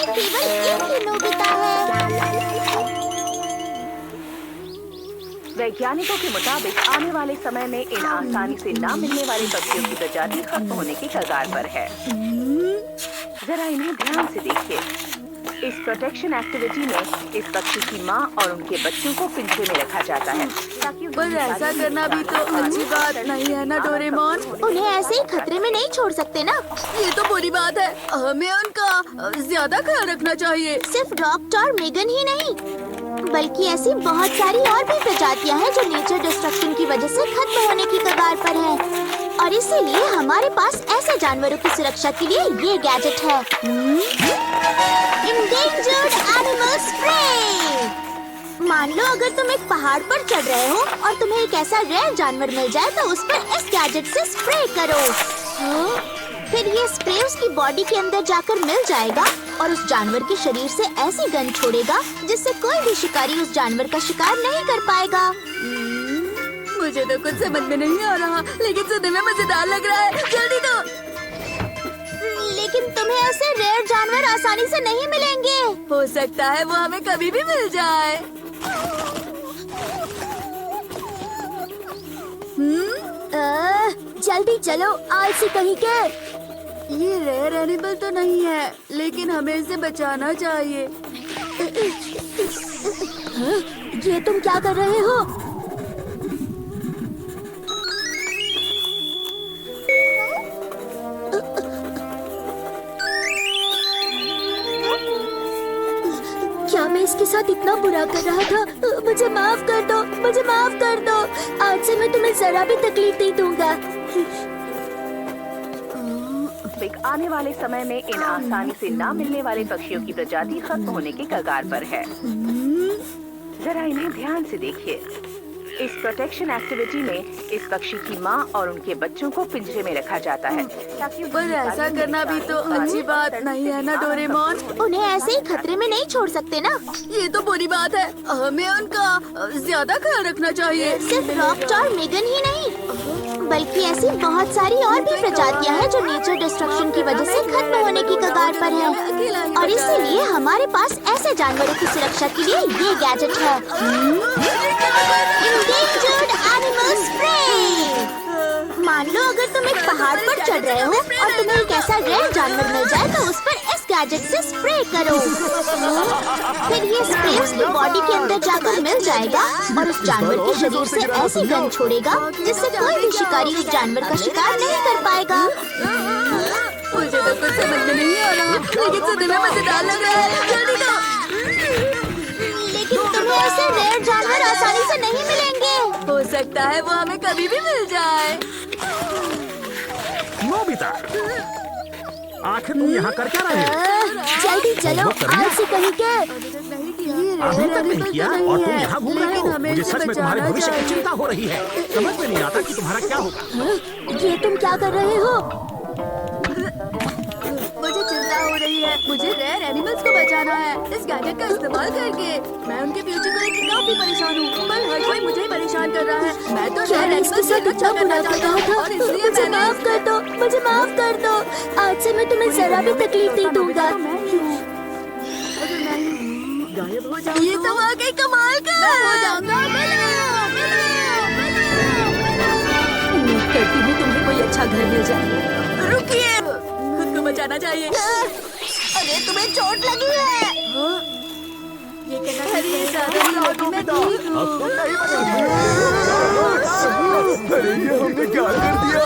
में केवल एक ही नोबिता है। वैज्ञानिकों के मुताबिक आने वाले समय में इन आसानी से ना मिलने वाले पक्षियों की प्रजाति खत्म होने की कगार पर है। जरा इन्हें ध्यान से देखिए। इस प्रोटेक्शन एक्टिविटी में इस पक्षी की माँ और उनके बच्चों को पिंजरे में रखा जाता है ताकि पर ऐसा करना भी तो अच्छी बात नहीं है ना डोरेमोन। उन्हें ऐसे ही खतरे में नहीं छोड़ सकते ना। ये तो बुरी बात है, हमें उनका ज्यादा ख्याल रखना चाहिए। सिर्फ डॉक्टर और मेगन ही नहीं, बल्कि ऐसी बहुत सारी और भी प्रजातियां हैं जो नेचर डिस्ट्रक्शन की वजह से खत्म होने की कगार पर हैं। और इसीलिए हमारे पास ऐसे जानवरों की सुरक्षा के लिए ये गैजेट है, इंडेंजर्ड एनिमल स्प्रे। मान लो अगर तुम एक पहाड़ पर चढ़ रहे हो और तुम्हें एक ऐसा रेयर जानवर मिल जाए तो उस पर इस गैजेट से स्प्रे करो। फिर ये स्प्रे उसकी बॉडी के अंदर जाकर मिल जाएगा और उस जानवर के शरीर से ऐसी गंध छोड़ेगा जिससे कोई भी शिकारी उस जानवर का शिकार नहीं कर पाएगा। मुझे तो कुछ समझ में नहीं आ रहा, लेकिन सुनने में मजेदार लग रहा है। जल्दी दो। लेकिन तुम्हें ऐसे रेयर जानवर आसानी से नहीं मिलेंगे। हो सकता है वो हमें कभी भी मिल जाए। जल्दी चलो, आलसी कहीं के। ये रेयर एनिमल तो नहीं है, लेकिन हमें इसे बचाना चाहिए। ये तुम क्या कर रहे हो? क्या मैं इसके साथ इतना बुरा कर रहा था? मुझे माफ कर दो, मुझे माफ कर दो। आज से मैं तुम्हें जरा भी तकलीफ नहीं दूंगा। आने वाले समय में इन आसानी से ना मिलने वाले पक्षियों की प्रजाति खत्म होने की कगार पर है। जरा इन्हें ध्यान से देखिए। इस प्रोटेक्शन एक्टिविटी में इस पक्षी की माँ और उनके बच्चों को पिंजरे में रखा जाता है ताकि पर ऐसा करना भी तो अच्छी बात नहीं है ना डोरेमोन। उन्हें ऐसे ही खतरे में नहीं छोड़ सकते ना। ये तो बुरी बात है, हमें उनका ज्यादा ख्याल रखना चाहिए। सिर्फ डॉक्टर और मेगन ही नहीं, बल्कि ऐसी बहुत सारी और भी प्रजातियां हैं जो नेचर डिस्ट्रक्शन की वजह से खत्म होने की कगार पर हैं। और इसीलिए हमारे पास ऐसे जानवरों की सुरक्षा के लिए ये गैजेट है, इंडेंजर्ड एनिमल स्प्रे। मान लो अगर तुम एक पहाड़ पर चढ़ रहे हो और तुम्हें एक ऐसा रेयर जानवर मिल जाए तो उस पर इस गैजेट से स्प्रे करो। फिर ये स्प्रे उसकी बॉडी के अंदर जाकर मिल जाएगा और उस जानवर के शरीर से ऐसी गंध छोड़ेगा जिससे कोई भी शिकारी उस जानवर का शिकार नहीं कर पाएगा। मुझे तो कुछ समझ में नहीं आ रहा, लेकिन सुनने में मजेदार लग रहा है। जल्दी दो। लेकिन तुम्हें ऐसे रेयर जानवर आसानी से नहीं मिलेंगे। हो सकता है वो हमें कभी भी मिल जाए। नोबिता, आखिर तुम यहाँ कर क्या रहे हो? जल्दी चलो, आलसी कहीं के। अभी तक नहीं किया और तुम यहाँ घूम रहे हो। मुझे सच में तुम्हारे भविष्य की चिंता हो रही है। समझ में नहीं आता कि तुम्हारा क्या होगा। ये तुम क्या कर रहे हो? मुझे चिंता हो रही है। मुझे रेयर एनिमल्स को बचाना है। इस गैजेट का इस्तेमाल करके मैं उनके फ्यूचर को लेकर काफी परेशान हूँ, पर हर कोई मुझे ही परेशान कर रहा है। मैं तो रेयर एनिमल्स से अच्छा करना चाहता हूँ और इसलिए मुझे माफ कर दो, मुझे माफ कर दो। आज से मैं तुम्हें जरा भी तकलीफ नहीं दूंगा। गायब हो जाऊँ ये तो वाकई कमाल का हो जाऊंगा। उम्मीद करती हूँ तुम्हें कोई अच्छा घर मिल जाए। रुकिए, खुद को बचाना चाहिए। अरे तुम्हें चोट लगी है। ये कहना चाहिए दादा, मैं ठीक हूँ। अरे ये हमने क्या कर दिया?